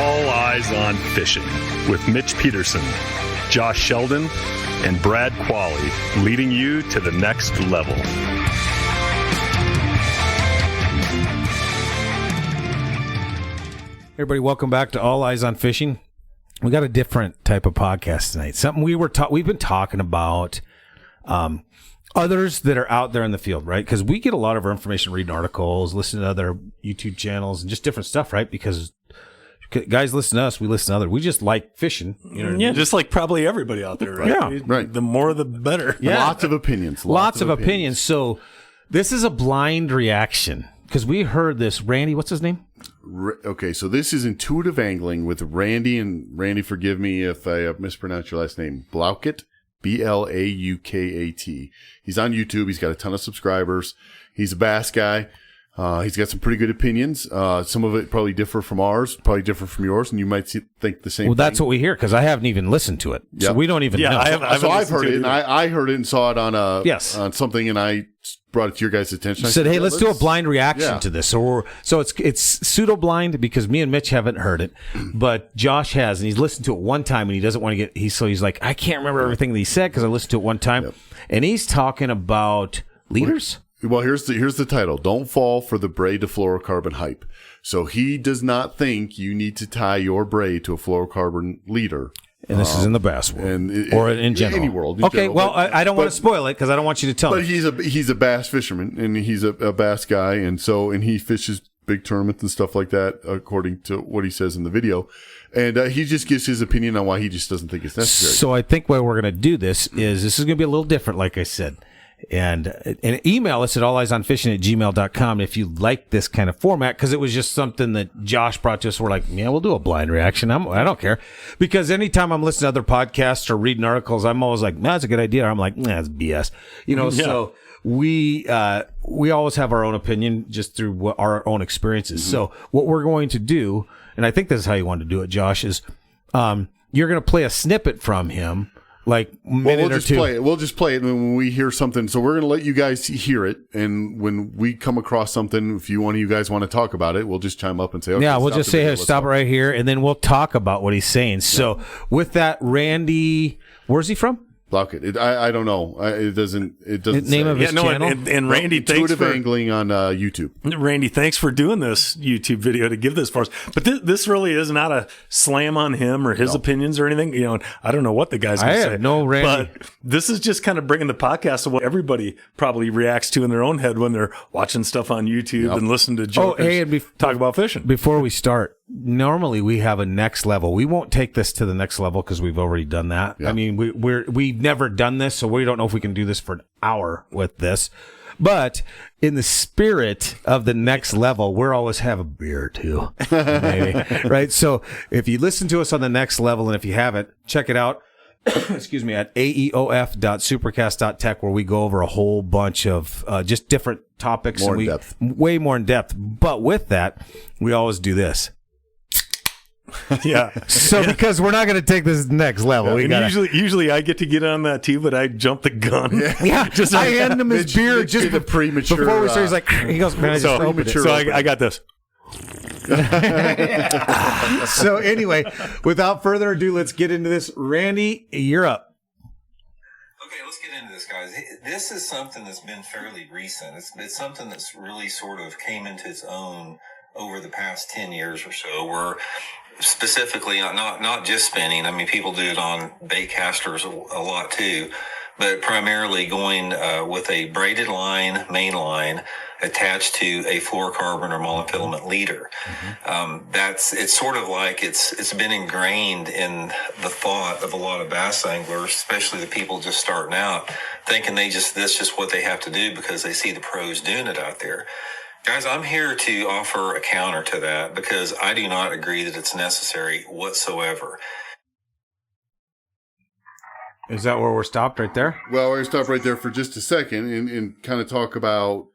All Eyes on Fishing with Mitch Peterson, Josh Sheldon, and Brad Qualley, leading you to the next level. Everybody, welcome back to All Eyes on Fishing. We got a different type of podcast tonight. Something we've been talking about. Others that are out there in the field, right? Because we get a lot of our information reading articles, listening to other YouTube channels, and just different stuff, right? Because guys listen to us, we listen to others. We just like fishing. You know what I mean? Just like probably everybody out there, right? Yeah, right. The more, the better. Yeah. Lots of opinions. Lots of opinions. So this is a blind reaction because we heard this. Randy, what's his name? Okay, so this is Intuitive Angling with Randy, and Randy, forgive me if I mispronounce your last name, Blaukat, Blaukat. He's on YouTube. He's got a ton of subscribers. He's a bass guy. He's got some pretty good opinions. Some of it probably differ from ours, probably differ from yours, and you might think the same thing. Well, that's what we hear because I haven't even listened to it. Yep. So we don't even know. I've heard it, and I heard it and saw it on on something, and I brought it to your guys' attention. I said, hey, let's do a blind reaction to this. So it's pseudo-blind because me and Mitch haven't heard it, but Josh has, and he's listened to it one time, and he doesn't want to get, he's like, I can't remember everything that he said because I listened to it one time, and he's talking about leaders. Well, here's the title. Don't fall for the braid to fluorocarbon hype. So he does not think you need to tie your braid to a fluorocarbon leader. And this is in the bass world, or in general, any world. Okay, well, I don't want to spoil it because I don't want you to tell. But he's a bass fisherman, and he's a bass guy, and he fishes big tournaments and stuff like that, according to what he says in the video. And he just gives his opinion on why he just doesn't think it's necessary. So I think why we're going to do this is going to be a little different, like I said. And email us at alliesonfishing@gmail.com if you like this kind of format, because it was just something that Josh brought to us. We're like, yeah, we'll do a blind reaction. I don't care, because anytime I'm listening to other podcasts or reading articles, I'm always like, that's a good idea. I'm like, that's BS, So we always have our own opinion just through our own experiences. Mm-hmm. So what we're going to do, and I think this is how you want to do it, Josh, is you're going to play a snippet from him. Like minute or two. We'll just play it when we hear something. So we're going to let you guys hear it, and when we come across something, if one of you guys want to talk about it, we'll just chime up and say, okay, we'll just say, hey, stop it right here, and then we'll talk about what he's saying. So with that, Randy, where's he from? Blaukat. I don't know. It doesn't name of his channel. And Randy, thanks for Angling on YouTube. Randy, thanks for doing this YouTube video to give this for us. But this really is not a slam on him or his opinions or anything. I don't know what the guy's going to say. No, Randy. But this is just kind of bringing the podcast to what everybody probably reacts to in their own head when they're watching stuff on YouTube and listen to jokers talk about fishing. Before we start, normally we have a next level. We won't take this to the next level because we've already done that. Yeah. I mean, we've never done this, so we don't know if we can do this for an hour with this. But in the spirit of the next level, we'll always have a beer too, maybe, right? So if you listen to us on the next level, and if you haven't, check it out. Excuse me, at aeof.supercast.tech, where we go over a whole bunch of just different topics, way more in depth. But with that, we always do this. Yeah. So because we're not going to take this next level, usually I get to get on that too, but I jump the gun. Yeah. Just I hand him his beer just the premature. Before we start, he's like, he goes, man, I just opened it. So I got this. So anyway, without further ado, let's get into this. Randy, you're up. Okay, let's get into this, guys. This is something that's been fairly recent. It's something that's really sort of came into its own over the past 10 years or so, where specifically not just spinning. I mean, people do it on bait casters a lot too, but primarily going with a braided line, main line, attached to a fluorocarbon or monofilament leader. Mm-hmm. It's sort of like it's been ingrained in the thought of a lot of bass anglers, especially the people just starting out, thinking that's just what they have to do because they see the pros doing it out there. Guys, I'm here to offer a counter to that because I do not agree that it's necessary whatsoever. Is that where we're stopped right there? Well, we're going to stop right there for just a second and kind of talk about,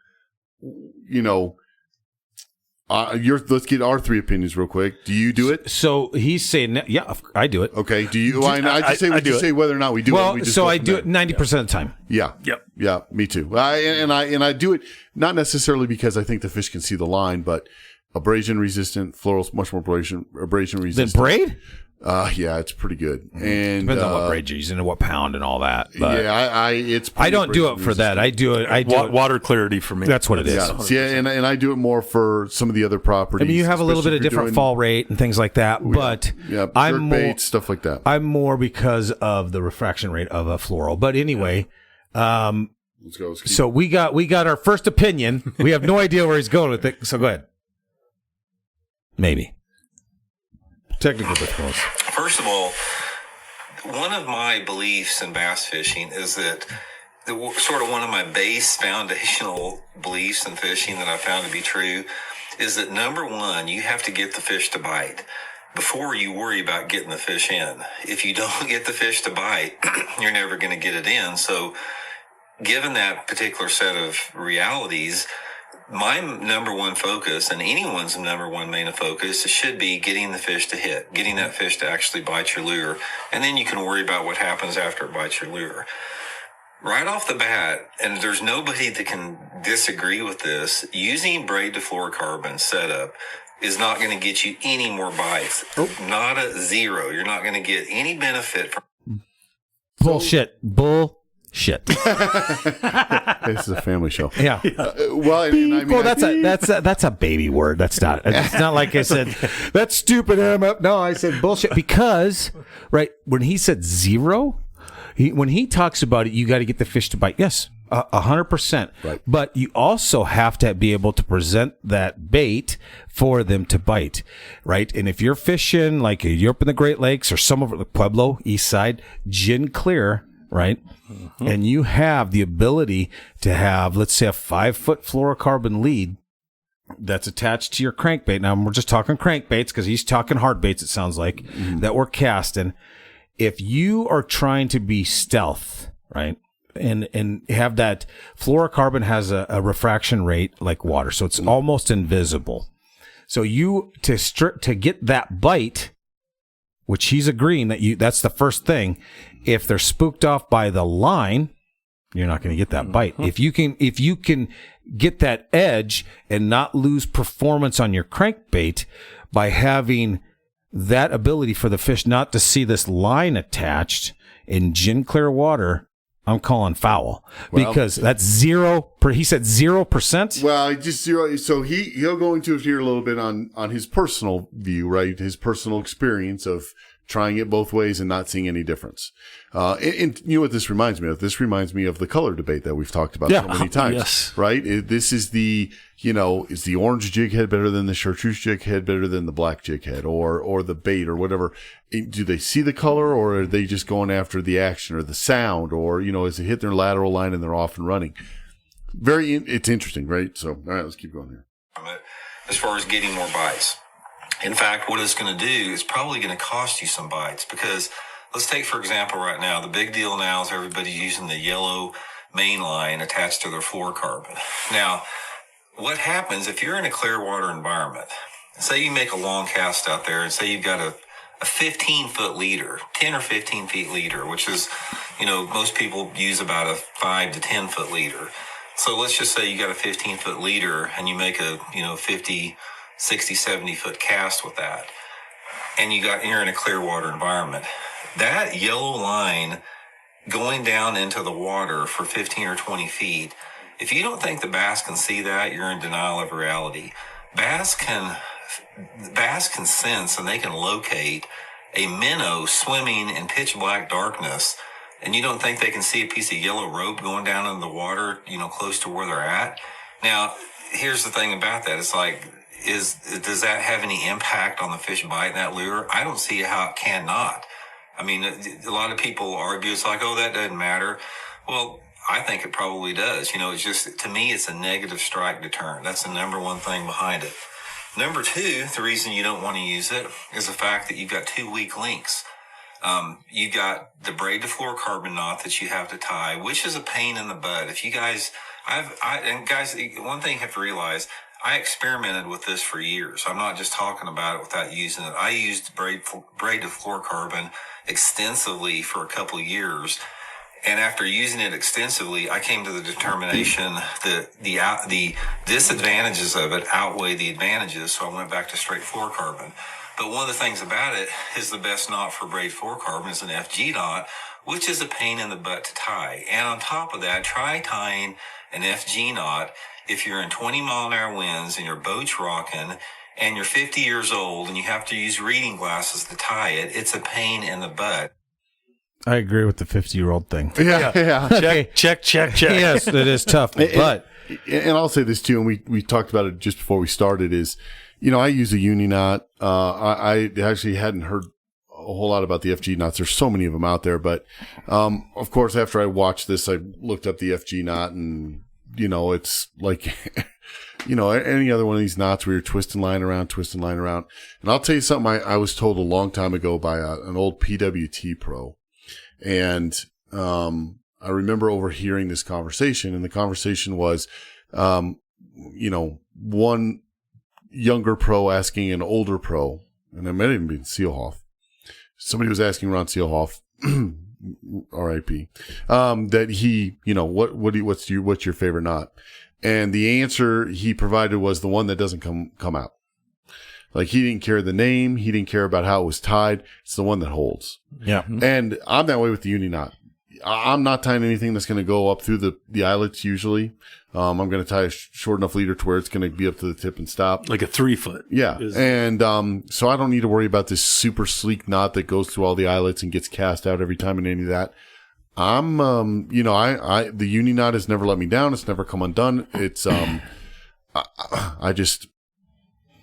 let's get our three opinions real quick. Do you do it? So he's saying, yeah, I do it. Okay. Do you? I just say whether or not we do it. Well, so I do it 90% of the time. Yeah. Yep. Yeah. Me too. I do it not necessarily because I think the fish can see the line, but abrasion resistant, florals much more abrasion resistant. Then braid? Yeah, it's pretty good. And Depends on what braid you're using and what pound and all that. But yeah, it's. I don't do it for that. I do it. Water clarity for me. That's what it is. Yeah, and I do it more for some of the other properties. I mean, you have a little bit of different fall rate and things like that, but I'm more baits, stuff like that. I'm more because of the refraction rate of a floral. But anyway, Let's go. So we got our first opinion. We have no idea where he's going with it. So go ahead. Maybe. Technical difficulties. First of all, one of my beliefs in bass fishing is that sort of one of my base foundational beliefs in fishing that I found to be true is that number one, you have to get the fish to bite before you worry about getting the fish in. If you don't get the fish to bite, you're never going to get it in. So given that particular set of realities, my number one focus and anyone's number one main focus should be getting the fish to hit, getting that fish to actually bite your lure. And then you can worry about what happens after it bites your lure. Right off the bat, and there's nobody that can disagree with this, using braid to fluorocarbon setup is not going to get you any more bites. Not a zero. You're not going to get any benefit from Bullshit. Shit. This is a family show. Yeah. Well, and I mean, that's a baby word. That's not. It's not like I said that's stupid. No, I said bullshit because right when he said zero, when he talks about it, you got to get the fish to bite. Yes, 100%. Right. But you also have to be able to present that bait for them to bite, right? And if you're fishing like you're up in the Great Lakes or some of the Pueblo East Side, gin clear. Right. Mm-hmm. And you have the ability to have, let's say, a 5-foot fluorocarbon lead that's attached to your crankbait. Now, we're just talking crankbaits because he's talking hard baits, it sounds like, that we're casting. If you are trying to be stealth, right, and have that fluorocarbon has a refraction rate like water, so it's almost invisible. So you, to get that bite, which he's agreeing that's the first thing. If they're spooked off by the line, you're not going to get that bite. If you can get that edge and not lose performance on your crankbait by having that ability for the fish not to see this line attached in gin clear water, I'm calling foul because that's zero. He said 0%. Well, just zero. So he'll go into it here a little bit on his personal view, right? His personal experience of trying it both ways and not seeing any difference. And you know what this reminds me of? This reminds me of the color debate that we've talked about so many times, yes. Right? This is is the orange jig head better than the chartreuse jig head, better than the black jig head or the bait or whatever? Do they see the color or are they just going after the action or the sound or, is it hit their lateral line and they're off and running? It's interesting, right? So, all right, let's keep going here. As far as getting more bites. In fact, what it's going to do is probably going to cost you some bites because let's take, for example, right now, the big deal now is everybody's using the yellow main line attached to their fluorocarbon. Now, what happens if you're in a clear water environment? Say you make a long cast out there and say you've got a 15-foot leader, 10 or 15 feet leader, which is, most people use about a 5 to 10-foot leader. So let's just say you got a 15-foot leader and you make a, 50, 60, 70-foot cast with that. And you're in a clear water environment. That yellow line going down into the water for 15 or 20 feet, if you don't think the bass can see that, you're in denial of reality. Bass can sense and they can locate a minnow swimming in pitch black darkness, and you don't think they can see a piece of yellow rope going down in the water, close to where they're at. Now, here's the thing about that. It's like, does that have any impact on the fish biting that lure? I don't see how it cannot. I mean, a lot of people argue, it's like, that doesn't matter. Well, I think it probably does. It's just, to me, it's a negative strike deterrent. That's the number one thing behind it. Number two, the reason you don't want to use it is the fact that you've got two weak links. You've got the braid to fluorocarbon knot that you have to tie, which is a pain in the butt. If you guys, guys, one thing you have to realize, I experimented with this for years. I'm not just talking about it without using it. I used braid to fluorocarbon extensively for a couple of years. And after using it extensively, I came to the determination that the disadvantages of it outweigh the advantages. So I went back to straight fluorocarbon. But one of the things about it is the best knot for braid fluorocarbon is an FG knot, which is a pain in the butt to tie. And on top of that, try tying an FG knot if you're in 20-mile-an-hour winds and your boat's rocking and you're 50 years old and you have to use reading glasses to tie it. It's a pain in the butt. I agree with the 50-year-old thing. Yeah. Check. Yes, it is tough. But And I'll say this too, and we talked about it just before we started, is, I use a uni knot. I actually hadn't heard a whole lot about the FG knots. There's so many of them out there, but of course, after I watched this, I looked up the FG knot, and it's like any other one of these knots where you're twisting line around. And I'll tell you something I was told a long time ago by an old PWT pro, and I remember overhearing this conversation, and the conversation was, one younger pro asking an older pro, and it might even be Seelhoff. Somebody was asking Ron Seelhoff, R.I.P., that he, what's your favorite knot? And the answer he provided was the one that doesn't come out. Like, he didn't care the name, he didn't care about how it was tied. It's the one that holds. yeah, And I'm that way with the uni knot. I'm not tying anything that's going to go up through the eyelets usually. I'm going to tie a short enough leader to where it's going to be up to the tip and stop. Like a 3-foot. Yeah. And so I don't need to worry about this super sleek knot that goes through all the eyelets and gets cast out every time and any of that. I'm, the uni knot has never let me down. It's never come undone. It's, I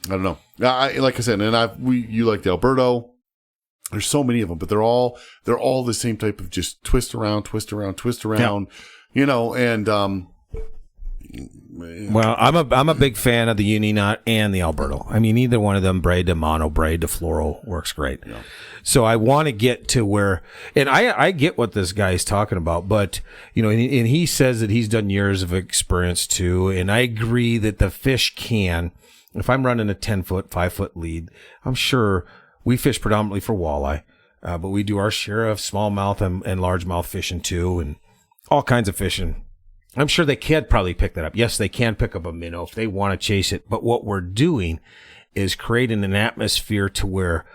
don't know. Like I said, and you like the Alberto. There's so many of them, but they're all the same type of just twist around, and, well, I'm a big fan of the uni knot and the Alberto. I mean, either one of them, braid to mono, braid to floral, works great. Yeah. So I want to get to where, and I get what this guy is talking about, but and he says that he's done years of experience too, and I agree that the fish can. If I'm running a 10-foot, 5-foot lead, I'm sure we fish predominantly for walleye, but we do our share of smallmouth and largemouth fishing too, and all kinds of fishing. I'm sure they can probably pick that up. Yes, they can pick up a minnow if they want to chase it. But what we're doing is creating an atmosphere to where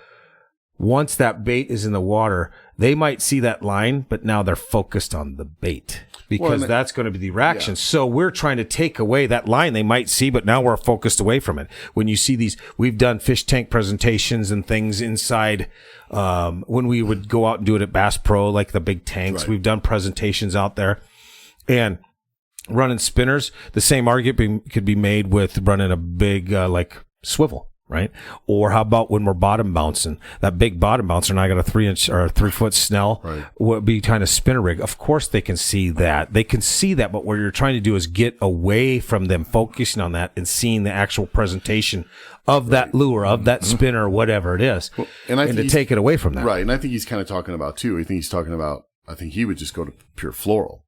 once that bait is in the water, they might see that line, but now they're focused on the bait because that's going to be the reaction. Yeah. So we're trying to take away that line they might see, but now we're focused away from it. When you see these, we've done fish tank presentations and things inside. When we would go out and do it at Bass Pro, like the big tanks, right. We've done presentations out there and running spinners. The same argument could be made with running a big, swivel, right? Or how about when we're bottom bouncing, that big bottom bouncer, and I got a 3-inch or a 3-foot snell, right. Would be kind of spinner rig. Of course they can see that. They can see that, but what you're trying to do is get away from them focusing on that and seeing the actual presentation of that lure, of that spinner, or whatever it is, and to take it away from that. Right. And I think he's kind of talking about too. I think he would just go to pure floral.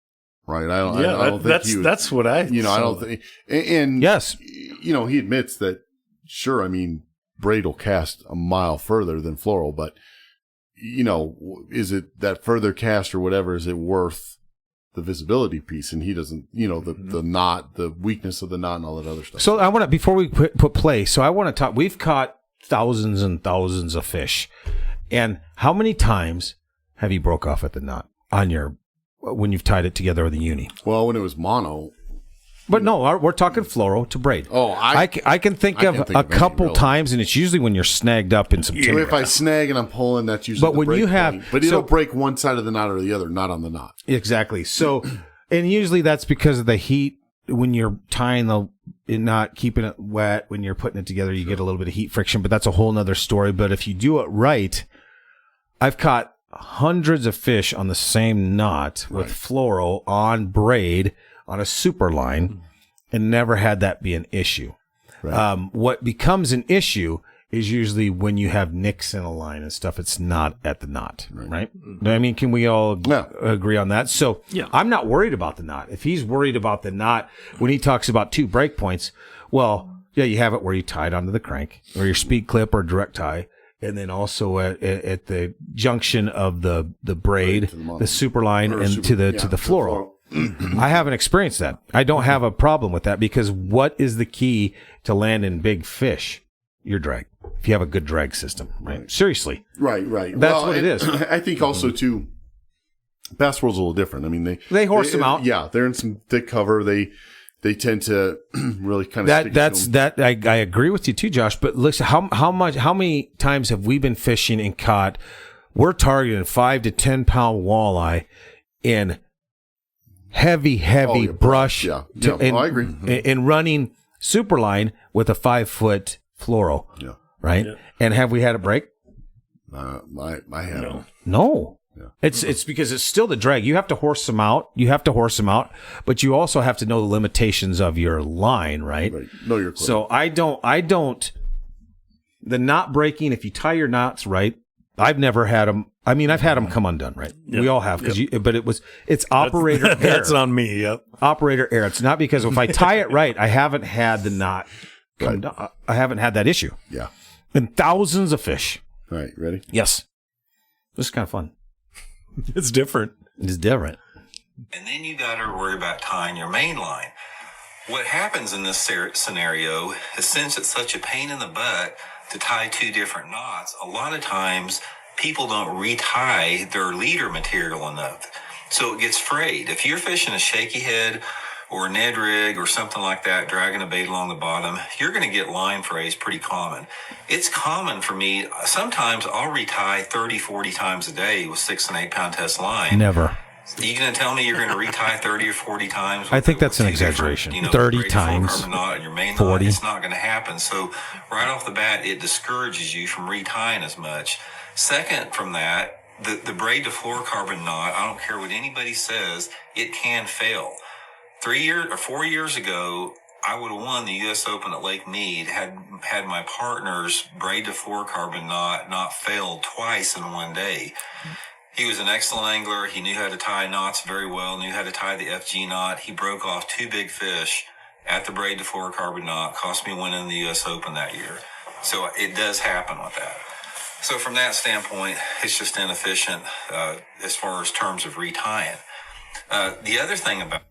Right. I don't think that's what I, I don't think, and yes, he admits that, sure, I mean, braid will cast a mile further than floral, but, is it that further cast or whatever, is it worth the visibility piece? And he doesn't, the knot, the weakness of the knot and all that other stuff. So I want to, before we put play, so I want to talk, we've caught thousands and thousands of fish. And how many times have you broke off at the knot when you've tied it together with a uni? Well, when it was mono. But no, we're talking fluoro to braid. Oh, I can think of a couple times, and it's usually when you're snagged up in some timber. If I snag and I'm pulling, that's usually but the when break you have, point. But it'll break one side of the knot or the other, not on the knot. Exactly. So, and usually that's because of the heat. When you're tying and not keeping it wet, when you're putting it together, you get a little bit of heat friction, but that's a whole nother story. But if you do it right, I've caught hundreds of fish on the same knot with fluoro on braid on a super line and never had that be an issue. Right. What becomes an issue is usually when you have nicks in a line and stuff. It's not at the knot, right? I mean, can we all agree on that? So I'm not worried about the knot. If he's worried about the knot, when he talks about 2 break points, well, yeah, you have it where you tie it onto the crank or your speed clip or direct tie. and then also at the junction of the braid, the superline, and to the floral. I haven't experienced that. I don't have a problem with that because what is the key to landing big fish? Your drag. If you have a good drag system, right? Seriously. Right. That's what it is. I think also too, Bass World's a little different. I mean, they horse them out. Yeah, they're in some thick cover. They tend to really kind of I agree with you too, Josh. But listen, how many times have we been fishing and caught? We're targeting 5 to 10 pound walleye in heavy brush. Yeah, I agree. And running superline with a 5 foot fluoro. Yeah. Right. Yeah. And have we had a break? I haven't. No. Yeah. It's because it's still the drag. You have to horse them out. But you also have to know the limitations of your line, right? Know your clip. So I don't. The knot breaking. If you tie your knots right, I've never had them. I mean, I've had them come undone, right? Yep. We all have, but it's operator error. That's on me. Yep. Operator error. It's not because if I tie it right, I haven't had the knot come undone. I haven't had that issue. Yeah. And thousands of fish. All right, ready? Yes. This is kind of fun. It's different. It's different. And then you got to worry about tying your main line. What happens in this scenario is, since it's such a pain in the butt to tie 2 different knots, a lot of times people don't retie their leader material enough. So it gets frayed. If you're fishing a shaky head or a Ned rig or something like that, dragging a bait along the bottom, you're going to get line frays pretty common. It's common for me. Sometimes I'll retie 30, 40 times a day with 6 and 8 pound test line. Never. Are you going to tell me you're going to retie 30 or 40 times? I think that's an exaggeration. 30 times, knot your main 40. Knot, it's not going to happen. So right off the bat, it discourages you from retying as much. Second from that, the braid to fluorocarbon knot, I don't care what anybody says, it can fail. 4 years ago, I would have won the U.S. Open at Lake Mead had my partner's braid to fluorocarbon knot not failed twice in one day. He was an excellent angler. He knew how to tie knots very well, knew how to tie the FG knot. He broke off 2 big fish at the braid to fluorocarbon knot, cost me winning the U.S. Open that year. So it does happen with that. So from that standpoint, it's just inefficient as far as terms of retying. The other thing about...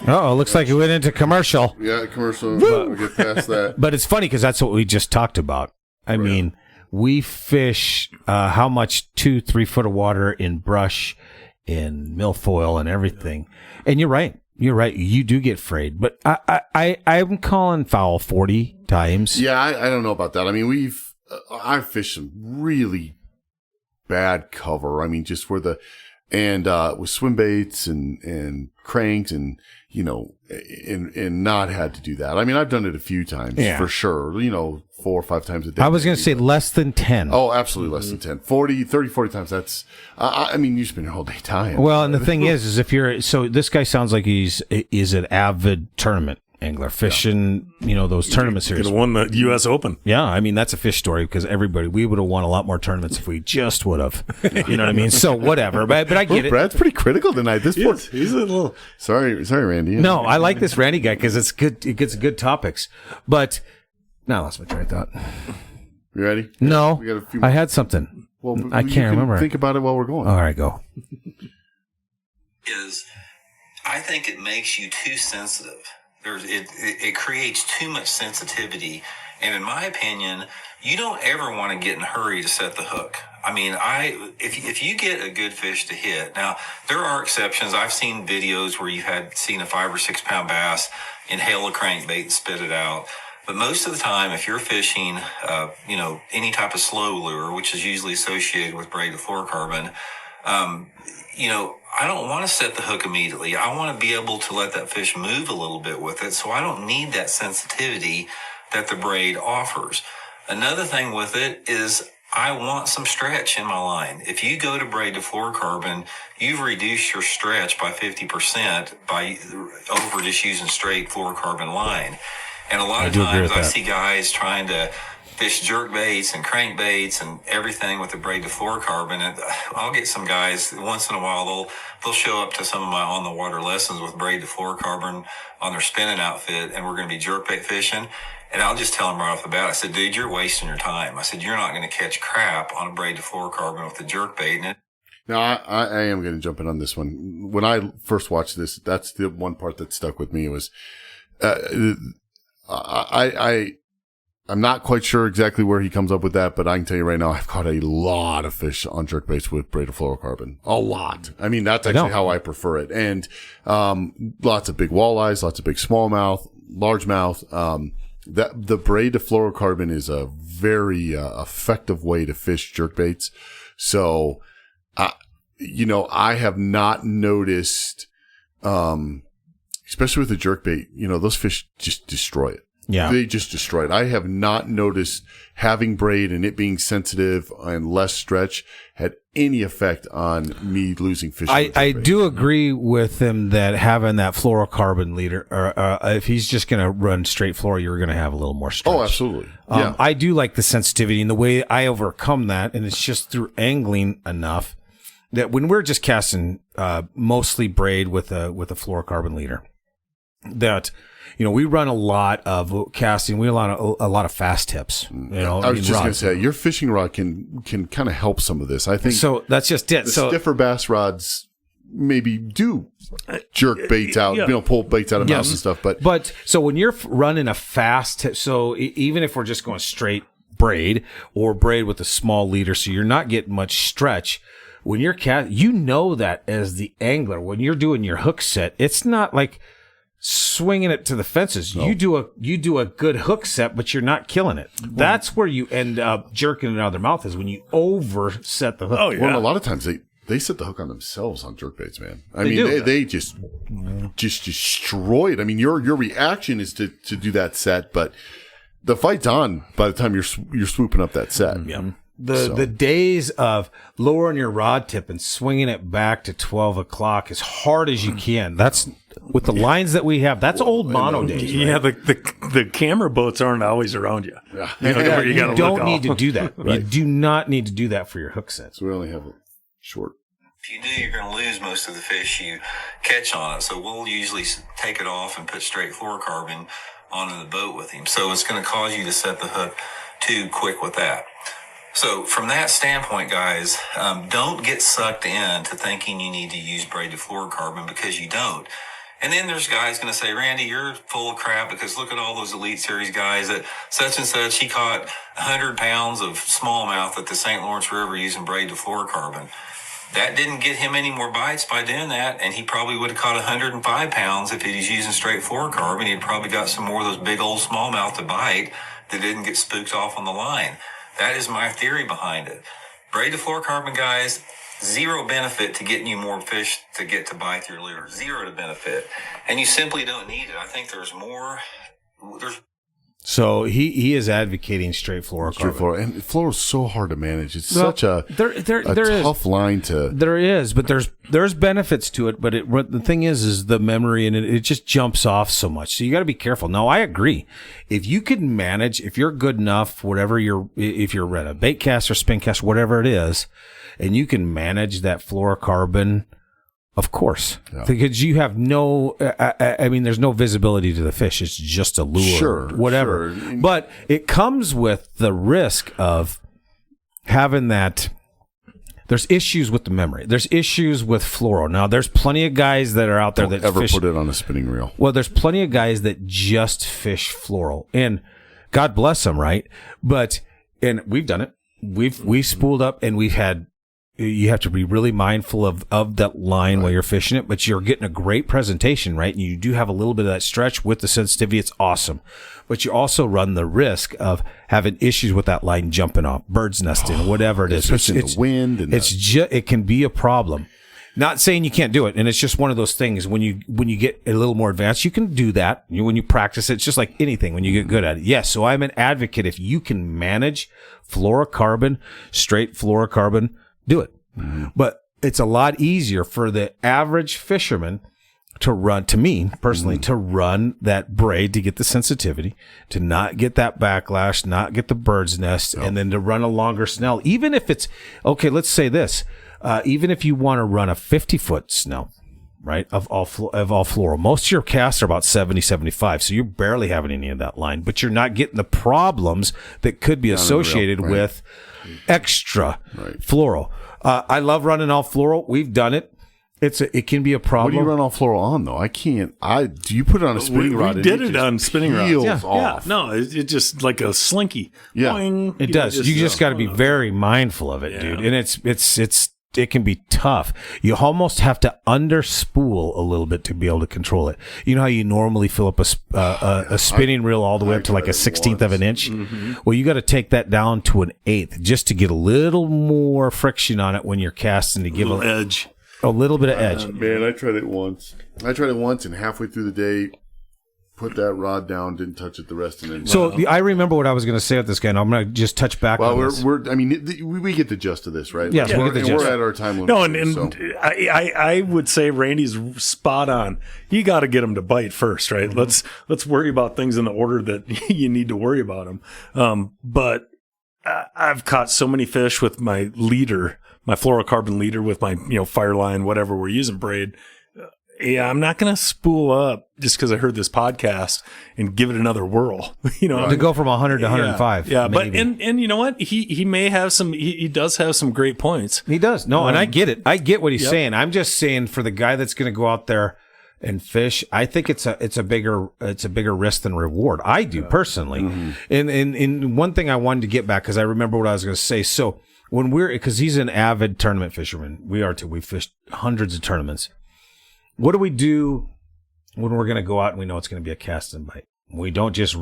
Oh, looks like it went into commercial. Yeah, commercial. We'll get past that. But it's funny because that's what we just talked about. I mean, we fish how much 2-3 foot of water in brush, in milfoil, and everything. And you're right. You do get frayed. But I'm calling foul 40 times. Yeah, I don't know about that. I mean, I've fished some really bad cover. I mean, just where with swim baits and cranks and, and not had to do that. I mean, I've done it a few times for sure, 4 or 5 times a day. I was going to say less than 10. Oh, absolutely less than 10. 40 times. That's, I mean, you spend your whole day tying. Well, and the thing is if so this guy sounds like he's an avid tournament angler fishing, those tournament series. Could have won the U.S. Open. Yeah, I mean, that's a fish story because we would have won a lot more tournaments if we just would have. You know what I mean? So whatever, but I get it. Brad's pretty critical tonight. He's a little... Sorry, Randy. No, I like this Randy guy because it's good. It gets good topics. But now I lost my train of thought. You ready? No, we got a few more. I had something. Well, I can't remember. Think about it while we're going. All right, go. I think it makes you too sensitive. It creates too much sensitivity. And in my opinion, you don't ever want to get in a hurry to set the hook. I mean, if you get a good fish to hit, now there are exceptions. I've seen videos where you've seen a 5 or 6 pound bass inhale a crankbait and spit it out. But most of the time, if you're fishing, any type of slow lure, which is usually associated with braid to fluorocarbon, I don't want to set the hook immediately. I want to be able to let that fish move a little bit with it, so I don't need that sensitivity that the braid offers. Another thing with it is I want some stretch in my line. If you go to braid to fluorocarbon, you've reduced your stretch by 50% over just using straight fluorocarbon line. And a lot of times I see guys trying to fish jerk baits and crank baits and everything with the braid to fluorocarbon. And I'll get some guys once in a while, they'll show up to some of my on the water lessons with braid to fluorocarbon on their spinning outfit, and we're going to be jerk bait fishing. And I'll just tell him right off the bat, I said, dude, you're wasting your time. I said, you're not going to catch crap on a braid to fluorocarbon with a jerk bait. And Now, I am going to jump in on this one. When I first watched this, that's the one part that stuck with me. It was, I'm not quite sure exactly where he comes up with that, but I can tell you right now, I've caught a lot of fish on jerkbaits with braided fluorocarbon. A lot. I mean, that's actually how I prefer it. And, lots of big walleyes, lots of big smallmouth, largemouth. The braid to fluorocarbon is a very, effective way to fish jerkbaits. So, I have not noticed, especially with the jerkbait, those fish just destroy it. Yeah. They just destroy it. I have not noticed having braid and it being sensitive and less stretch had any effect on me losing fish. I do agree with him that having that fluorocarbon leader, or if he's just going to run straight fluoro, you're going to have a little more stretch. Oh, absolutely. Yeah. I do like the sensitivity, and the way I overcome that, and it's just through angling enough that when we're just casting mostly braid with a fluorocarbon leader, that we run a lot of casting. We run a lot of fast tips. I was just going to say, your fishing rod can kind of help some of this. I think so. That's just it. The stiffer bass rods maybe do jerk baits out, pull baits out of mouths and stuff. But so when you're running a fast tip, so even if we're just going straight braid or braid with a small leader, so you're not getting much stretch. When you're that as the angler, when you're doing your hook set, it's not like swinging it to the fences. No. You do a good hook set, but you're not killing it. That's where you end up jerking it out of their mouth, is when you overset the hook. Oh, yeah. Well, a lot of times they set the hook on themselves on jerkbaits, man. They just destroy it. I mean, your reaction is to do that set, but the fight's on by the time you're swooping up that set. Yeah. The days of lowering your rod tip and swinging it back to 12 o'clock as hard as you can. That's with the lines that we have. That's old mono days. Yeah, right? the camera boats aren't always around you. Yeah. You don't need to do that. Right. You do not need to do that for your hook sets. So we only have a short. If you do, you're going to lose most of the fish you catch on it. So we'll usually take it off and put straight fluorocarbon onto the boat with him. So it's going to cause you to set the hook too quick with that. So from that standpoint, guys, don't get sucked into thinking you need to use braided fluorocarbon, because you don't. And then there's guys going to say, Randy, you're full of crap, because look at all those Elite Series guys that such and such, he caught 100 pounds of smallmouth at the St. Lawrence River using braided fluorocarbon. That didn't get him any more bites by doing that, and he probably would have caught 105 pounds if he was using straight fluorocarbon. He'd probably got some more of those big old smallmouth to bite that didn't get spooked off on the line. That is my theory behind it. Braided fluorocarbon, guys, zero benefit to getting you more fish to get to bite your lure. Zero to benefit. And you simply don't need it. I think there's more. So he is advocating straight fluorocarbon. And fluoro is so hard to manage. It's such a tough line to. There is, but there's benefits to it. But the thing is the memory, and it just jumps off so much. So you got to be careful. Now, I agree. If you can manage, if you're good enough, if you're a bait caster, spin caster, whatever it is, and you can manage that fluorocarbon. Of course, because you have there's no visibility to the fish. It's just a lure, whatever. Sure. But it comes with the risk of having that. There's issues with the memory. There's issues with fluoro. Now, there's plenty of guys that are out there that ever put it on a spinning reel. Well, there's plenty of guys that just fish fluoro, and God bless them, right? And we've done it. We've spooled up, and we've had. You have to be really mindful of that line while you're fishing it, but you're getting a great presentation, right? And you do have a little bit of that stretch with the sensitivity. It's awesome. But you also run the risk of having issues with that line jumping off, bird's nesting, whatever it is. It's the wind. And it can be a problem. Not saying you can't do it. And it's just one of those things. When you get a little more advanced, you can do that. When you practice it, it's just like anything when you get good at it. Yes. So I'm an advocate. If you can manage fluorocarbon, straight fluorocarbon, do it. Mm-hmm. But it's a lot easier for the average fisherman to run, to me personally, to run that braid to get the sensitivity, to not get that backlash, not get the bird's nest, and then to run a longer snell. Even if it's, okay, let's say this, even if you want to run a 50-foot snell, right? Of all fluoro. Most of your casts are about 70, 75. So you're barely having any of that line, but you're not getting the problems that could be associated with extra fluoro. I love running all fluoro. We've done it. It can be a problem. What do you run all fluoro on though? I can't. Do you put it on a spinning rod? We did it on spinning rods. Yeah. Off. No, it's just like a slinky. Yeah, boing, it does. You just got to be very mindful of it, dude. And it can be tough. You almost have to underspool a little bit to be able to control it. You know how you normally fill up a spinning reel all the way up to like a 16th of an inch? Mm-hmm. Well, you got to take that down to an 1/8 just to get a little more friction on it when you're casting to give a edge. A little bit of edge. Man, I tried it once. And halfway through the day, put that rod down, didn't touch it the rest of the day. So I remember what I was going to say with this guy, and I'm going to just touch back on this. We get the gist of this, right? Yes, we get the gist. We're at our time limit. No, and I would say Randy's spot on. You got to get them to bite first, right? Mm-hmm. Let's worry about things in the order that you need to worry about them. But I've caught so many fish with my leader, my fluorocarbon leader with my fire line, whatever we're using, braid. Yeah, I'm not going to spool up just because I heard this podcast and give it another whirl. To go from 100 to 105. Yeah, maybe. but and you know what? He may have some. He does have some great points. He does. No, and I get it. I get what he's saying. I'm just saying for the guy that's going to go out there and fish, I think it's a bigger risk than reward. I do personally. Mm-hmm. And one thing I wanted to get back because I remember what I was going to say. So when because he's an avid tournament fisherman, we are too. We've fished hundreds of tournaments. What do we do when we're going to go out and we know it's going to be a cast and bite? We don't just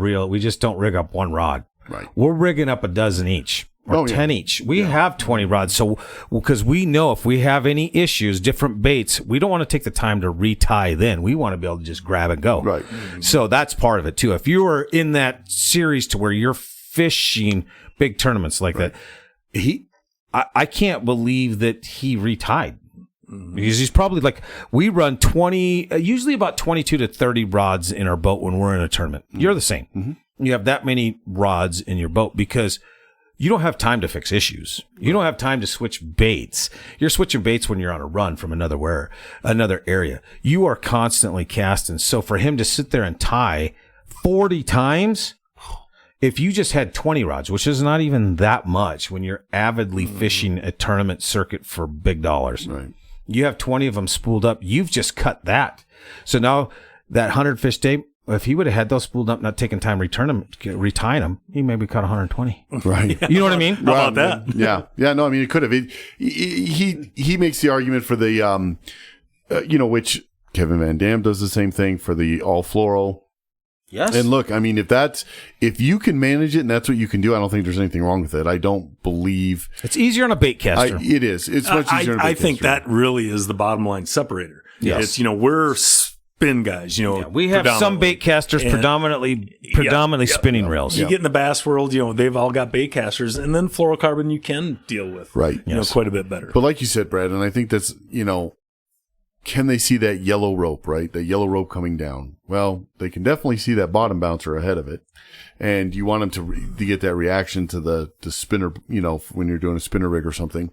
don't rig up one rod. Right. We're rigging up a dozen each or 10 each. We have 20 rods. So, because we know if we have any issues, different baits, we don't want to take the time to retie then. We want to be able to just grab and go. Right. So that's part of it too. If you are in that series to where you're fishing big tournaments like that, I can't believe that he retied. Because he's probably like, we run usually about 22 to 30 rods in our boat when we're in a tournament. Mm-hmm. You're the same. Mm-hmm. You have that many rods in your boat because you don't have time to fix issues. You don't have time to switch baits. You're switching baits when you're on a run from another area. You are constantly casting. So for him to sit there and tie 40 times, if you just had 20 rods, which is not even that much when you're avidly fishing a tournament circuit for big dollars. Right. You have 20 of them spooled up. You've just cut that. So now that 100 fish day, if he would have had those spooled up, not taking time retying them, he maybe caught 120. Right. You know what I mean? How about that? Yeah. Yeah. No, I mean, it could have. He makes the argument for the, which Kevin Van Dam does the same thing for the all fluoro. Yes. And look, I mean, if you can manage it and that's what you can do, I don't think there's anything wrong with it. I don't believe it's easier on a bait caster. It is. It's much easier on a bait I think caster. that really is the bottom line separator. Yes. It's, we're spin guys, we have some bait casters predominantly spinning reels. You get in the bass world, they've all got bait casters, and then fluorocarbon you can deal with. Right. Quite a bit better. But like you said, Brad, and I think that's, can they see that yellow rope, right? The yellow rope coming down. Well, they can definitely see that bottom bouncer ahead of it. And you want them to get that reaction to the spinner, when you're doing a spinner rig or something.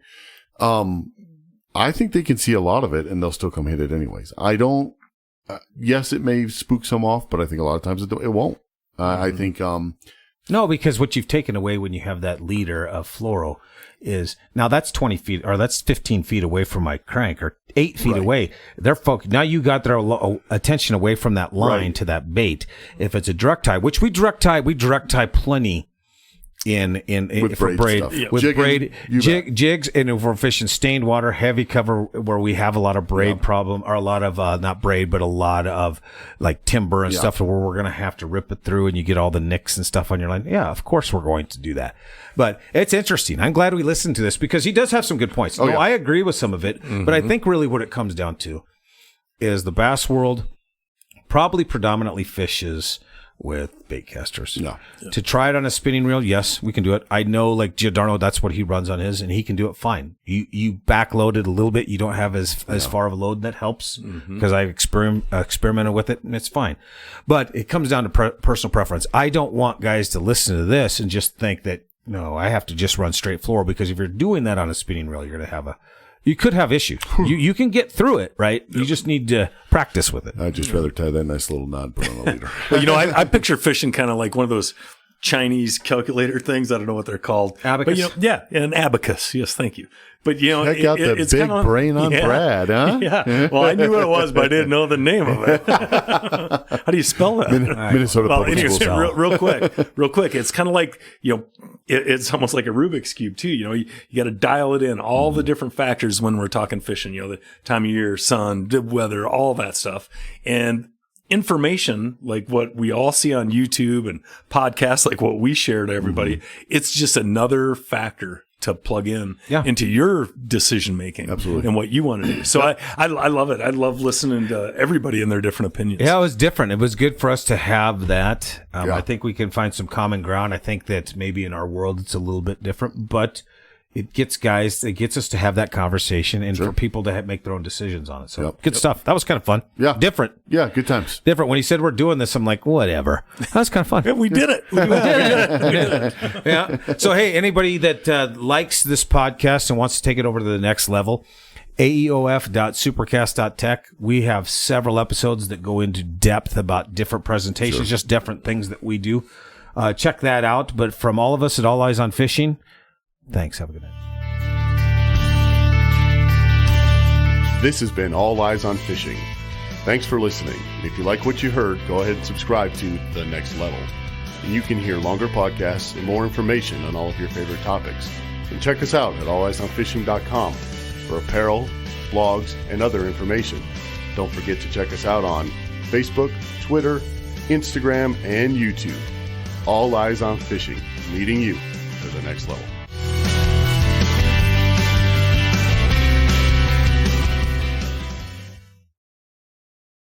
I think they can see a lot of it and they'll still come hit it anyways. I don't, yes, it may spook some off, but I think a lot of times it won't. I think, no, because what you've taken away when you have that leader of fluoro is now that's 20 feet or that's 15 feet away from my crank or 8 feet away. They're focused. Now you got their attention away from that line to that bait. If it's a direct tie, which we direct tie plenty for braid with braid jigs, and if we're fishing stained water, heavy cover where we have a lot of braid problem or a lot of not braid but a lot of like timber and stuff where we're gonna have to rip it through and you get all the nicks and stuff on your line. Yeah, of course we're going to do that. But it's interesting. I'm glad we listened to this because he does have some good points. I agree with some of it, but I think really what it comes down to is the bass world probably predominantly fishes with bait casters. Yeah. To try it on a spinning reel, yes, we can do it. I know like Giordano, that's what he runs on his, and he can do it fine. You backload it a little bit. You don't have as far of a load. That helps because I experimented with it, and it's fine. But it comes down to personal preference. I don't want guys to listen to this and just think that, no, I have to just run straight fluoro, because if you're doing that on a spinning reel, you're going to have you could have issues. You can get through it, right? You just need to practice with it. I'd just rather tie that nice little knot and put on a leader. Well, I picture fishing kind of like one of those Chinese calculator things. I don't know what they're called. Abacus? But, an abacus. Yes, thank you. But, Check out the it's big kinda, brain on Brad, huh? Yeah. Well, I knew what it was, but I didn't know the name of it. How do you spell that? Minnesota Well, Public anyway, Schools. real quick. It's kind of like, it's almost like a Rubik's Cube too. You got to dial it in, all the different factors when we're talking fishing, the time of year, sun, weather, all that stuff. And information like what we all see on YouTube and podcasts, like what we share to everybody, it's just another factor to plug in into your decision making. Absolutely. And what you want to do. So I love it. I love listening to everybody and their different opinions. Yeah, it was different. It was good for us to have that. I think we can find some common ground. I think that maybe in our world it's a little bit different, but it gets us to have that conversation and for people to make their own decisions on it. So good stuff. That was kind of fun. Yeah. Different. Yeah, good times. Different. When he said we're doing this, I'm like, whatever. That was kind of fun. Yeah, we did it. We did it. Yeah. So, hey, anybody that likes this podcast and wants to take it over to the next level, aeof.supercast.tech. We have several episodes that go into depth about different presentations, just different things that we do. Check that out. But from all of us at All Eyes on Fishing, thanks. Have a good night. This has been All Eyes on Fishing. Thanks for listening. And if you like what you heard, go ahead and subscribe to The Next Level. And you can hear longer podcasts and more information on all of your favorite topics. And check us out at alleyesonfishing.com for apparel, blogs, and other information. Don't forget to check us out on Facebook, Twitter, Instagram, and YouTube. All Eyes on Fishing, leading you to the next level.